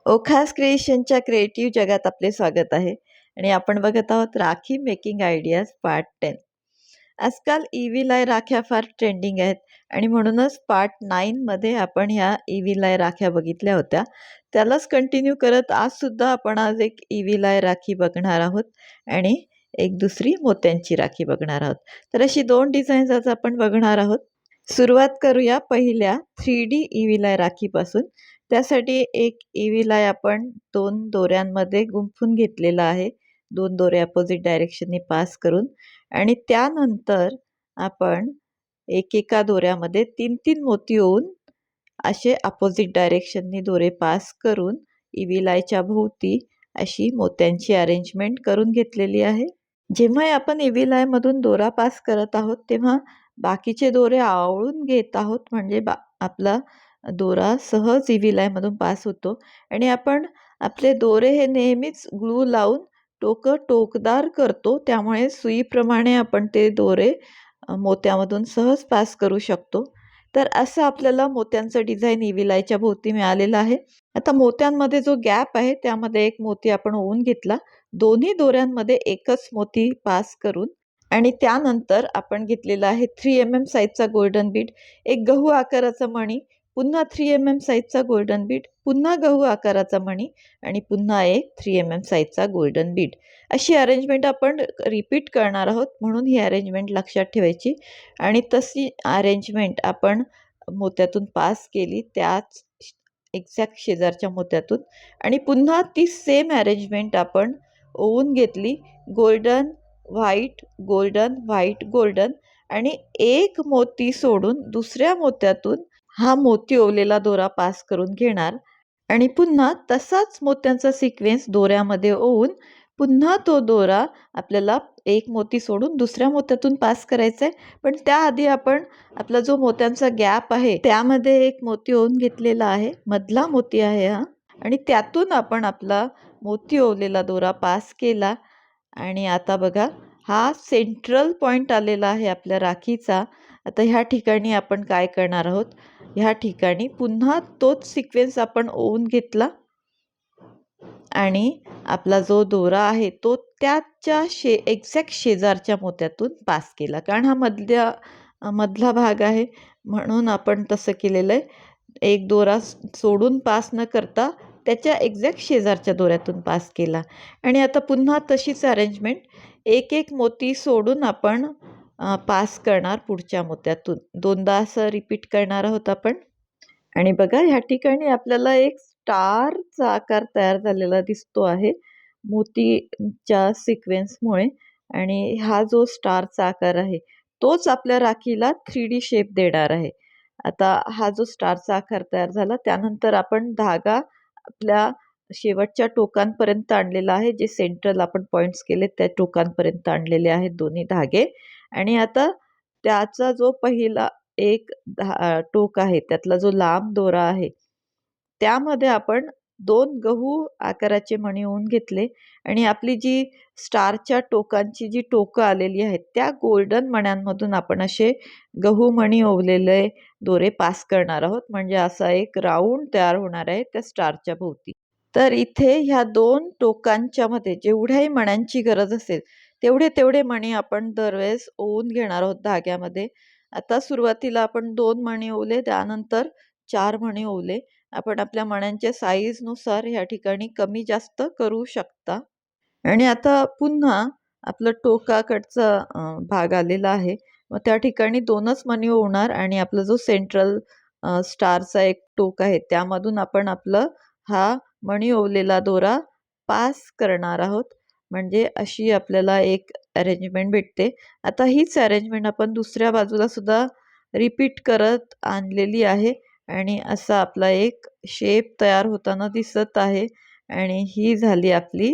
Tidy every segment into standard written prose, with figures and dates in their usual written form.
ओखास क्रिएशनच्या creative जगात आपले स्वागत आहे आणि आपण बघत आहोत राखी मेकिंग आयडियाज पार्ट 10. आजकाल ईव्हीलाय राख्या फार ट्रेंडिंग आहेत आणि म्हणूनच पार्ट 9 मध्ये आपण ह्या ईव्हीलाय राख्या बघितल्या होत्या. त्यालाच कंटिन्यू करत आज एक ईव्हीलाय राखी बघणार आहोत आणि एक दुसरी मोत्यांची राखी बघणार आहोत. तर अशी दोन डिझाईन्स आज आपण बघणार आहोत. सुरुवात करूया पहिल्या 3D ईव्हीलाय राखीपासून. त्यासाठी एक ईव्हीलाय आपण 2 दोऱ्यांमध्ये गुंफून घेतलेला आहे. 2 दोरे अपोजिट डायरेक्शनने पास करून आणि त्यानंतर आपण एकेका दोऱ्यामध्ये 3-3 मोती ओवून असे अपोजिट डायरेक्शनने दोरे पास करून ईव्हीलायच्या भोवती अशी मोत्यांची अरेंजमेंट करून घेतलेली आहे. जेव्हा आपण ईव्हीलायमधून दोरा पास करत आहोत तेव्हा बाकीचे दोरे आवळून घेत आहोत, म्हणजे आपला दोरा सहज ईव्हीलायमधून पास होतो आणि आपण आपले दोरे हे नेहमीच ग्लू लावून टोकदार करतो, त्यामुळे सुईप्रमाणे आपण ते दोरे मोत्यामधून सहज पास करू शकतो. तर असं आपल्याला मोत्यांचं डिझाईन ईव्हीलायच्या भोवती मिळालेलं आहे. आता मोत्यांमध्ये जो गॅप आहे त्यामध्ये एक मोती आपण ओवून घेतला, दोन्ही दोऱ्यांमध्ये एकच मोती पास करून आणि त्यानंतर आपण घेतलेला आहे 3mm साईजचा गोल्डन बीड, एक गहू आकाराचा मणी, पुन्हा 3mm साईजचा गोल्डन बीड, पुन्हा गहू आकाराचा मणी आणि पुन्हा एक 3mm साईजचा गोल्डन बीड. अशी अरेंजमेंट आपण रिपीट करणार आहोत, म्हणून ही अरेंजमेंट लक्षात ठेवायची आणि तशी अरेंजमेंट आपण मोत्यातून पास केली त्याच एक्झॅक्ट शेजारच्या मोत्यातून आणि पुन्हा ती सेम अरेंजमेंट आपण ओवून घेतली. Golden white golden white golden आणि एक मोती सोडून दुसऱ्या मोत्यातून हा मोती ओवलेला दोरा पास करून घेणार आणि पुन्हा तसाच मोत्यांचा सिक्वेन्स दोऱ्यामध्ये ओवून पुन्हा तो दोरा आपल्याला एक मोती सोडून दुसऱ्या मोत्यातून पास करायचा आहे. पण त्याआधी आपण आपला जो मोत्यांचा गॅप आहे त्यामध्ये एक मोती ओवून घेतलेला आहे, मधला मोती आहे हा, आणि त्यातून आपण आपला मोती ओवलेला दोरा पास केला आणि आता बघा हा सेंट्रल पॉइंट आलेला आहे आपल्या राखीचा. आता ह्या ठिकाणी आपण काय करणार आहोत, ह्या ठिकाणी पुन्हा तोच सिक्वेन्स आपण ओवून घेतला आणि आपला जो दोरा आहे तो त्याच्या एक्झॅक्ट शेजारच्या मोत्यातून पास केला, कारण हा मधला भाग आहे म्हणून आपण तसं केलेलं आहे. एक दोरा सोडून पास न करता त्याच्या एक्झॅक्ट शेजारच्या दोऱ्यातून पास केला आणि आता पुन्हा तशीच अरेंजमेंट एक एक मोती सोडून आपण पास करणार पुढच्या मोत्यातून. दोनदा असं रिपीट करणार आहोत आपण. आणि बघा ह्या ठिकाणी आपल्याला एक स्टारचा आकार तयार झालेला दिसतो आहे मोतीच्या सिक्वेन्समुळे आणि हा जो स्टारचा आकार आहे तोच आपल्या राखीला 3D शेप देणार आहे. आता हा जो स्टारचा आकार तयार झाला त्यानंतर आपण धागा आपल्या शेवटच्या टोकांपर्यंत आणलेला आहे, जे सेंट्रल आपण पॉइंट्स केले त्या टोकांपर्यंत आणलेले आहेत दोन्ही धागे आणि आता त्याचा जो पहिला एक टोक आहे त्यातला जो लांब दोरा आहे त्यामध्ये आपण 2 गहू आकाराचे मणी ओवून घेतले आणि आपली जी स्टारच्या टोकांची जी टोकं आलेली आहेत त्या गोल्डन मण्यांमधून आपण असे गहू मणी ओवलेले दोरे पास करणार आहोत, म्हणजे असा एक राऊंड तयार होणार आहे त्या स्टारच्या भोवती. तर इथे ह्या 2 टोकांच्या मध्ये जेवढ्याही मण्यांची गरज असेल तेवढे मणी आपण दरवेळेस ओवून घेणार आहोत धाग्यामध्ये. आता सुरुवातीला आपण 2 मणी ओवले, त्यानंतर 4 मणी ओवले. आपण आपल्या मण्यांच्या साईजनुसार ह्या ठिकाणी कमी जास्त करू शकता आणि आता पुन्हा आपलं टोकाकडचा भाग आलेला आहे, मग त्या ठिकाणी 2च मणी ओवणार आणि आपला जो सेंट्रल स्टारचा एक टोक आहे त्यामधून आपण आपलं हा मणी ओवलेला दोरा पास करणार आहोत, म्हणजे अशी आपल्याला एक अरेंजमेंट भेटते. आता हीच अरेंजमेंट आपण दुसऱ्या बाजूला सुद्धा रिपीट करत आणलेली आहे आणि असा आपला एक शेप तयार होताना दिसत आहे आणि ही झाली आपली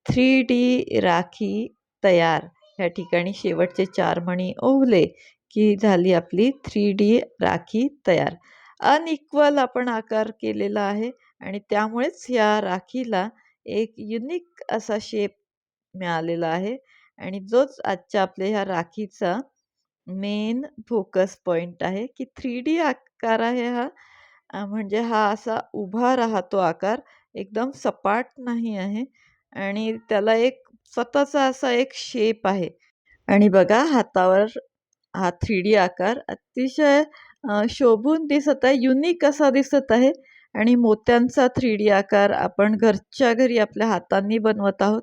3D राखी तयार. ह्या ठिकाणी शेवटचे 4 मणी ओवले की झाली आपली 3D राखी तयार. अनइक्वल आपण आकार केलेला आहे आणि त्यामुळेच या राखीला एक युनिक असा शेप मिळालेला आहे आणि जोच आजच्या आपल्या ह्या राखीचा मेन फोकस पॉइंट आहे की 3D आकार आहे हा. म्हणजे हा असा उभा राहतो आकार, एकदम सपाट नाही आहे आणि त्याला एक स्वतःचा असा एक शेप आहे. आणि बघा हातावर हा 3D आकार अतिशय शोभून दिसत आहे, युनिक असा दिसत आहे आणि मोत्यांचा 3D आकार आपण घरच्या घरी आपल्या हातांनी बनवत आहोत.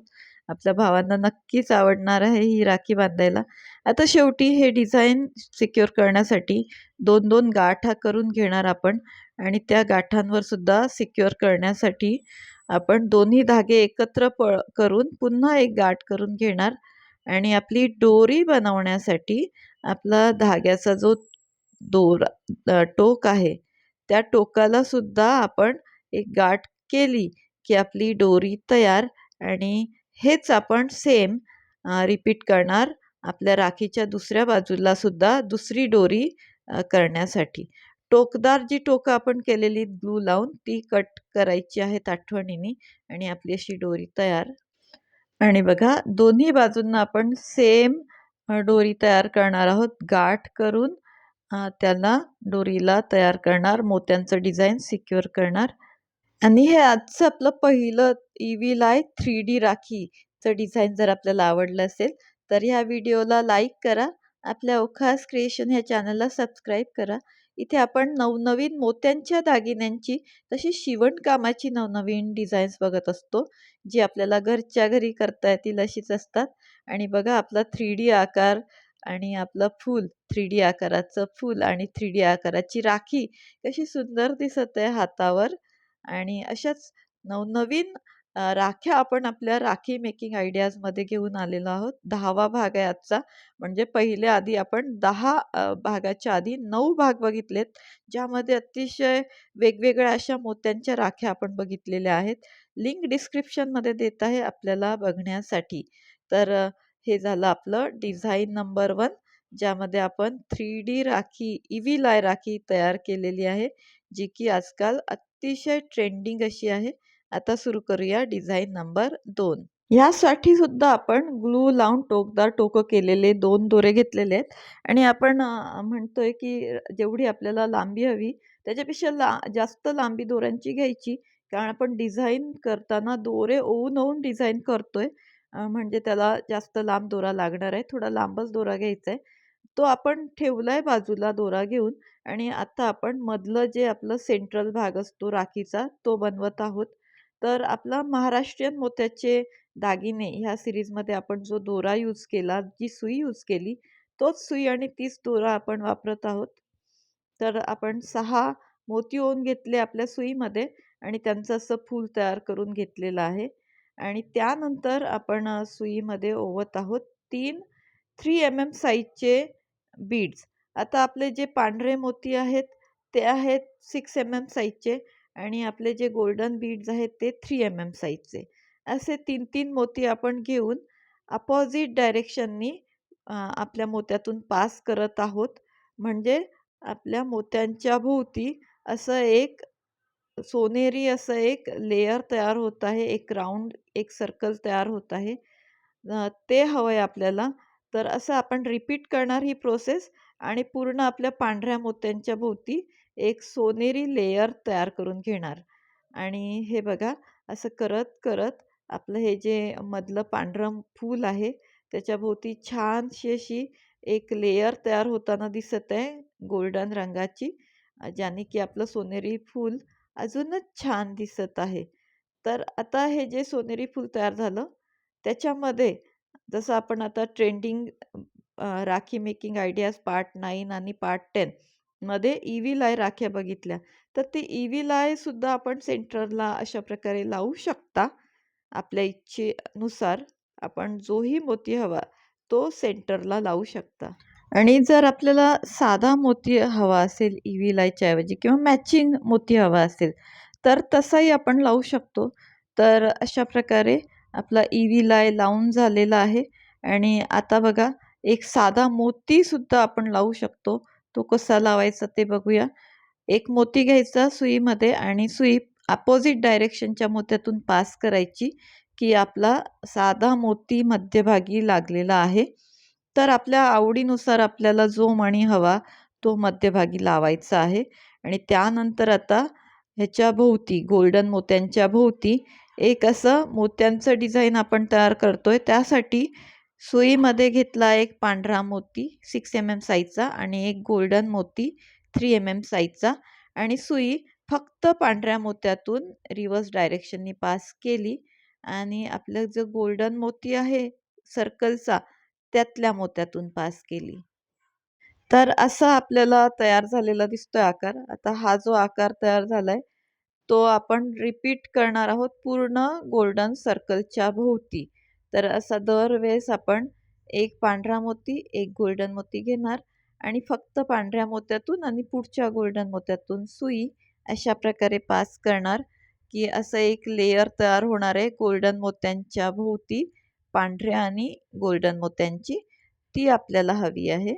आपल्या भावांना नक्कीच आवडणार आहे ही राखी बांधायला. आता शेवटी हे डिझाइन सिक्युअर करण्यासाठी 2-2 गाठा करून घेणार आपण आणि त्या गाठांवर सुद्धा सिक्युअर करण्यासाठी आपण दोन्ही धागे एकत्र करून पुन्हा एक गाठ करून घेणार आणि आपली दोरी बनवण्यासाठी आपला धाग्याचा जो टोक आहे, त्या टोकाला सुद्धा आपण एक गाठ केली की आपली दोरी तयार आणि हेच आपण सेम रिपीट करणार आपल्या राखीच्या दुसऱ्या बाजूला सुद्धा दुसरी दोरी करण्यासाठी. टोकदार जी टोकं आपण केलेली ग्लू लावून ती कट करायची आहेत आठवणीने आणि आपली अशी दोरी तयार. आणि बघा दोन्ही बाजूंना आपण सेम दोरी तयार करणार आहोत. गाठ करून त्याला दोरीला तयार करणार, मोत्यांचं डिझाईन सिक्युअर करणार. आणि हे आजचं आपलं पहिलं EVLAI 3D राखीचं डिझाईन जर आपल्याला आवडलं असेल तर ह्या व्हिडिओला लाईक करा. आपल्या ओखास क्रिएशन ह्या चॅनलला सबस्क्राईब करा. इथे आपण नवनवीन मोत्यांच्या दागिन्यांची तशी शिवणकामाची नवनवीन डिझाईन्स बघत असतो, जी आपल्याला घरच्या घरी करता येतील अशीच असतात. आणि बघा आपला 3D आकार आणि आपलं फूल, 3D आकाराचं फूल आणि 3D आकाराची राखी कशी सुंदर दिसत आहे हातावर. आणि अशाच नवनवीन राख्या आपण आपल्या राखी मेकिंग आयडियाजमध्ये घेऊन आलेलो आहोत. 10वा भाग आहे आजचा. म्हणजे पहिले आधी आपण 10 भागाच्या आधी 9 भाग बघितलेत, ज्यामध्ये अतिशय वेगवेगळ्या अशा मोत्यांच्या राख्या आपण बघितलेल्या आहेत. लिंक डिस्क्रिप्शनमध्ये देत आहे आपल्याला बघण्यासाठी. तर हे झालं आपलं डिझाईन नंबर 1, ज्यामध्ये आपण 3D राखी, EVLAI राखी तयार केलेली आहे, जी की आजकाल अतिशय ट्रेंडिंग अशी आहे. आता सुरू करूया डिझाईन नंबर 2. यासाठी सुद्धा आपण ग्लू लावून टोकदार टोकं केलेले 2 दोरे घेतलेले आहेत आणि आपण म्हणतोय की जेवढी आपल्याला लांबी हवी त्याच्यापेक्षा जास्त लांबी दोऱ्यांची घ्यायची, कारण आपण डिझाईन करताना दोरे ओवून डिझाईन करतोय. म्हणजे त्याला जास्त लांब दोरा लागणार आहे. थोडा लांबच दोरा घ्यायचा आहे. तो आपण ठेवलाय बाजूला दोरा घेऊन आणि आता आपण मधलं जे आपलं सेंट्रल भाग असतो राखीचा तो बनवत आहोत. तर आपला महाराष्ट्रीयन मोत्याचे दागिने ह्या सिरीजमध्ये आपण जो दोरा यूज केला, जी सुई यूज केली, तोच सुई आणि तीच दोरा आपण वापरत आहोत. तर आपण 6 मोती ओवून घेतले आपल्या सुईमध्ये आणि त्यांचं असं फूल तयार करून घेतलेलं आहे. आणि त्यानंतर आपण सुईमध्ये ओवत आहोत 3 mm साईजचे बीड्स. आता आपले जे पांढरे मोती आहेत ते आहेत 6 mm साईजचे आणि आपले जे गोल्डन बीड्स आहेत ते 3 mm साईजचे. असे 3-3 मोती आपण घेऊन अपोजिट डायरेक्शननी आपल्या मोत्यातून पास करत आहोत. म्हणजे आपल्या मोत्यांच्या भोवती असं एक सोनेरी असं एक लेयर तयार होत आहे, एक राउंड एक सर्कल तयार होत आहे. ते हवं आहे आपल्याला. तर असं आपण रिपीट करणार ही प्रोसेस आणि पूर्ण आपल्या पांढऱ्या मोत्यांच्या भोवती एक सोनेरी लेयर तयार करून घेणार. आणि हे बघा असं करत आपलं हे जे मधलं पांढरं फूल आहे त्याच्या भोवती छानशी अशी एक लेयर तयार होताना दिसत आहे गोल्डन रंगाची, ज्याने की आपलं सोनेरी फूल अजूनच छान दिसत आहे. तर आता हे जे सोनेरी फूल तयार झालं त्याच्यामध्ये जसं आपण आता trending rakhi making ideas part 9 आणि पार्ट 10 मध्ये EVLAI राख्या बघितल्या. तर ती EVLAI सुद्धा आपण सेंटरला अशा प्रकारे लावू शकता. आपल्या इच्छेनुसार आपण जोही मोती हवा तो सेंटरला लावू शकता. आणि जर आपल्याला साधा मोती हवा असेल EVLAIच्या ऐवजी किंवा मॅचिंग मोती हवा असेल तर तसाही आपण लावू शकतो. तर अशा प्रकारे आपला EVLAI लावून झालेला आहे आणि आता बघा एक साधा मोतीसुद्धा आपण लावू शकतो. तो कसा लावायचा ते बघूया. एक मोती घ्यायचा सुईमध्ये आणि सुई अपोजिट डायरेक्शनच्या मोत्यातून पास करायची की आपला साधा मोती मध्यभागी लागलेला आहे. तर आपल्या आवडीनुसार आपल्याला जो मणी हवा तो मध्यभागी लावायचा आहे. आणि त्यानंतर आता ह्याच्या भोवती गोल्डन मोत्यांच्या भोवती एक असं मोत्यांचं डिझाईन आपण तयार करतोय. त्यासाठी सुईमध्ये घेतला एक पांढरा मोती 6 mm साईजचा आणि एक गोल्डन मोती 3 mm साईजचा आणि सुई फक्त पांढऱ्या मोत्यातून रिव्हर्स डायरेक्शननी पास केली आणि आपलं जो गोल्डन मोती आहे सर्कलचा त्यातल्या मोत्यातून पास केली. तर असा आपल्याला तयार झालेला दिसतोय आकार. आता हा जो आकार तयार झालाय तो आपण रिपीट करणार आहोत पूर्ण गोल्डन सर्कलच्या भोवती. तर असा दरवेळेस आपण एक पांढरा मोती, एक गोल्डन मोती घेणार आणि फक्त पांढऱ्या मोत्यातून आणि पुढच्या गोल्डन मोत्यातून सुई अशा प्रकारे पास करणार, की असं एक लेयर तयार होणार आहे गोल्डन मोत्यांच्या भोवती पांढऱ्या आणि गोल्डन मोत्यांची. ती आपल्याला हवी आहे.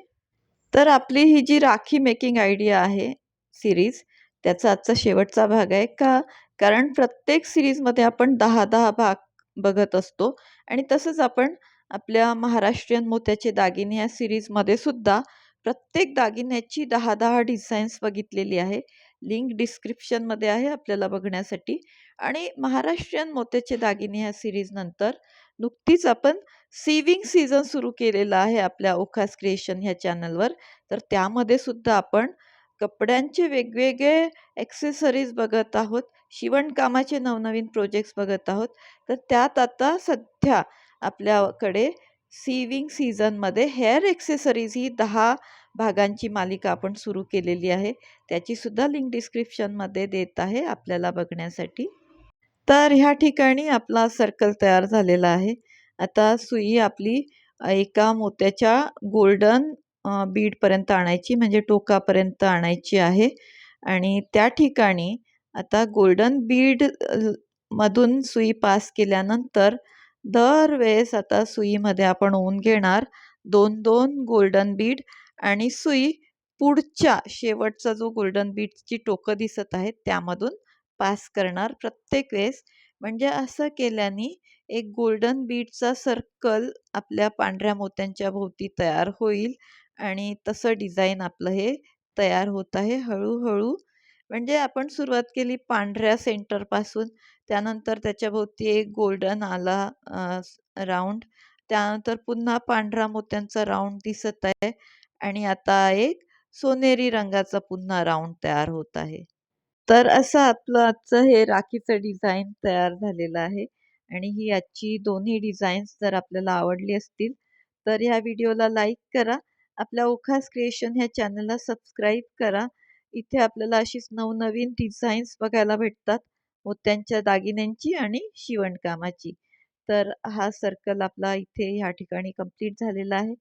तर आपली ही जी राखी मेकिंग आयडिया आहे सीरीज, त्याचा आजचा शेवटचा भाग आहे का कारण प्रत्येक सीरीजमध्ये आपण 10-10 भाग बघत असतो आणि तसंच आपण आपल्या महाराष्ट्रीयन मोत्याचे दागिने या सीरीजमध्ये सुद्धा प्रत्येक दागिन्याची 10-10 डिझाईन्स बघितलेली आहे. लिंक डिस्क्रिप्शनमध्ये आहे आपल्याला बघण्यासाठी. आणि महाराष्ट्रीयन मोत्याचे दागिने या सीरीजनंतर नुकतीच आपण सीविंग सीझन सुरू केलेला आहे आपल्या ओखास क्रिएशन ह्या चॅनलवर. तर त्यामध्ये सुद्धा आपण कपड्यांचे वेगवेगळे ॲक्सेसरीज बघत आहोत. शिवणकामाचे नवनवीन प्रोजेक्ट्स बघत आहोत. तर त्यात आता सध्या आपल्याकडे सीविंग सीझनमध्ये हेअर ॲक्सेसरीज ही 10 भागांची मालिका आपण सुरू केलेली आहे. त्याची सुद्धा लिंक डिस्क्रिप्शनमध्ये देत आहे आपल्याला बघण्यासाठी. तर ह्या ठिकाणी आपला सर्कल तयार झालेला आहे. आता सुई आपली एका मोत्याच्या गोल्डन बीडपर्यंत आणायची म्हणजे टोकापर्यंत आणायची आहे आणि त्या ठिकाणी आता गोल्डन बीड मधून सुई पास केल्यानंतर दरवेळेस आता सुईमध्ये आपण ओवून घेणार 2-2 गोल्डन बीड आणि सुई पुढच्या शेवटचा जो गोल्डन बीडची टोकं दिसत आहेत त्यामधून पास करणार प्रत्येक वेळेस. म्हणजे असं केल्याने एक गोल्डन बीडचा सर्कल आपल्या पांढऱ्या मोत्यांच्या भोवती तयार होईल आणि तसं डिझाईन आपलं हे तयार होत आहे हळूहळू. म्हणजे आपण सुरुवात केली पांढऱ्या सेंटरपासून, त्यानंतर त्याच्याभोवती एक गोल्डन आला राऊंड, त्यानंतर पुन्हा पांढरा मोत्यांचा राऊंड दिसत आहे आणि आता एक सोनेरी रंगाचा पुन्हा राऊंड तयार होत आहे. तर असं आपलं आजचं हे राखीचं डिझाईन तयार झालेलं आहे आणि ही आजची दोन्ही डिझाईन्स जर आपल्याला आवडली असतील तर ह्या व्हिडिओला लाईक करा. आपल्या ओखास क्रिएशन ह्या चॅनलला सबस्क्राईब करा. इथे आपल्याला अशीच नवनवीन डिझाईन्स बघायला भेटतात मोत्यांच्या दागिन्यांची आणि शिवणकामाची. तर हा सर्कल आपला इथे ह्या ठिकाणी कंप्लीट झालेला आहे.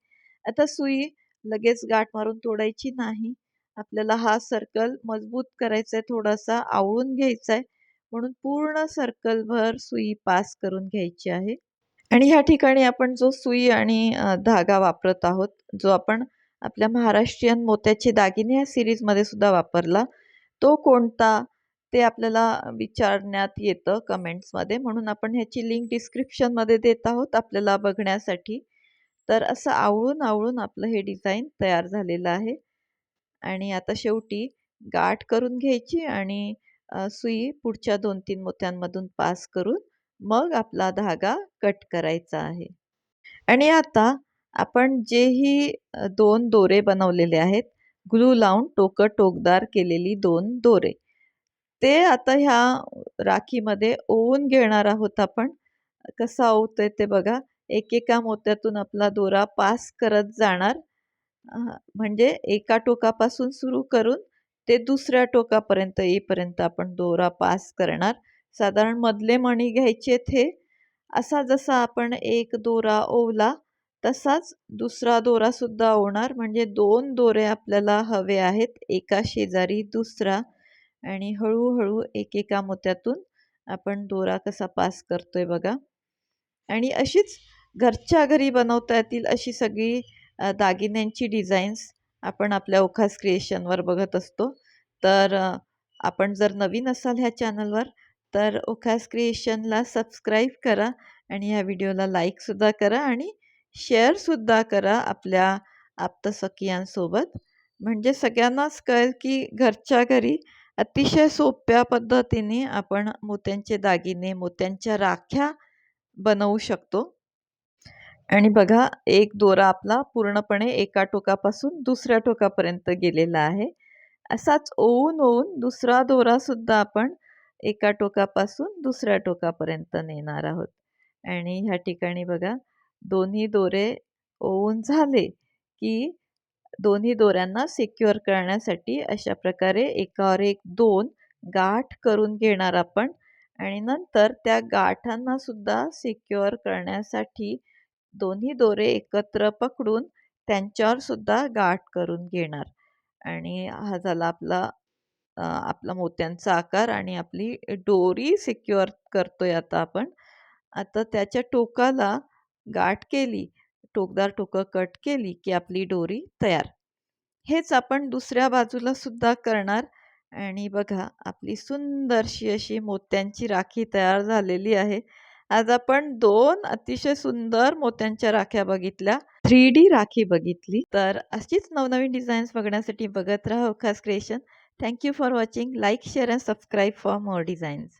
आता सुई लगेच गाठ मारून तोडायची नाही. आपल्याला हा सर्कल मजबूत करायचा आहे, थोडासा आवळून घ्यायचा आहे. म्हणून पूर्ण सर्कलभर सुई पास करून घ्यायची आहे. आणि ह्या ठिकाणी आपण जो सुई आणि धागा वापरत आहोत, जो आपण आपल्या महाराष्ट्रीयन मोत्याचे दागिने या सीरीजमध्ये सुद्धा वापरला, तो कोणता? ते आपल्याला विचारण्यात येतं कमेंट्समध्ये. म्हणून आपण ह्याची लिंक डिस्क्रिप्शनमध्ये देत आहोत आपल्याला बघण्यासाठी. तर असं आवळून आपलं हे डिझाईन तयार झालेलं आहे. आणि आता शेवटी गाठ करून घ्यायची आणि सुई पुढच्या 2-3 मोत्यांमधून पास करून मग आपला धागा कट करायचा आहे. आणि आता आपण जेही 2 दोरे बनवलेले आहेत, ग्लू लावून टोकं टोकदार केलेली 2 दोरे, ते आता ह्या राखीमध्ये ओवून घेणार आहोत आपण. कसा ओवतोय ते बघा. एकेका मोत्यातून आपला दोरा पास करत जाणार. म्हणजे एका टोकापासून सुरू करून ते दुसऱ्या टोकापर्यंत येईपर्यंत आपण दोरा पास करणार. साधारण मधले मणी घ्यायचेत हे. असा जसा आपण एक दोरा ओवला तसाच दुसरा दोरा सुद्धा ओवणार. म्हणजे 2 दोरे आपल्याला हवे आहेत, एका शेजारी दुसरा. आणि हळूहळू एकेका मोत्यातून आपण दोरा कसा पास करतोय बघा. आणि अशीच घरच्या घरी बनवता येतील अशी सगळी दागिन्यांची डिझाईन्स आपण आपल्या ओखास क्रिएशनवर बघत असतो. तर आपण जर नवीन असाल ह्या चॅनलवर तर ओखास क्रिएशनला सबस्क्राईब करा आणि ह्या व्हिडिओला लाईकसुद्धा करा आणि शेअरसुद्धा करा आपल्या आप्तसखियांसोबत. म्हणजे सगळ्यांनाच कळेल की घरच्या घरी अतिशय सोप्या पद्धतीने आपण मोत्यांचे दागिने, मोत्यांच्या राख्या बनवू शकतो. आणि बघा, एक दोरा आपला पूर्णपणे एका टोकापासून दुसऱ्या टोकापर्यंत गेलेला आहे. असाच ओवून दुसरा दोरासुद्धा आपण एका टोकापासून दुसऱ्या टोकापर्यंत नेणार आहोत. आणि ह्या ठिकाणी बघा, दोन्ही दोरे ओवून झाले, की दोन्ही दोऱ्यांना सिक्युअर करण्यासाठी अशा प्रकारे एकावर एक 2 गाठ करून घेणार आपण. आणि नंतर त्या गाठांना सुद्धा सिक्युअर करण्यासाठी दोन्ही दोरे एकत्र पकडून त्यांच्यावर सुद्धा गाठ करून घेणार. आणि हा झाला आपला मोत्यांचा आकार आणि आपली दोरी सिक्युअर करतोय आता आपण. आता त्याच्या टोकाला गाठ केली, टोकदार टोकं कट केली, की आपली दोरी तयार. हेच आपण दुसऱ्या बाजूला सुद्धा करणार. आणि बघा, आपली सुंदरशी अशी मोत्यांची राखी तयार झालेली आहे. आज आपण 2 अतिशय सुंदर मोत्यांच्या राख्या बघितल्या. 3D राखी बघितली. तर अशीच नवनवीन डिझाईन्स बघण्यासाठी बघत राहा ओखास creation. Thank you for watching. Like, share and subscribe for more designs.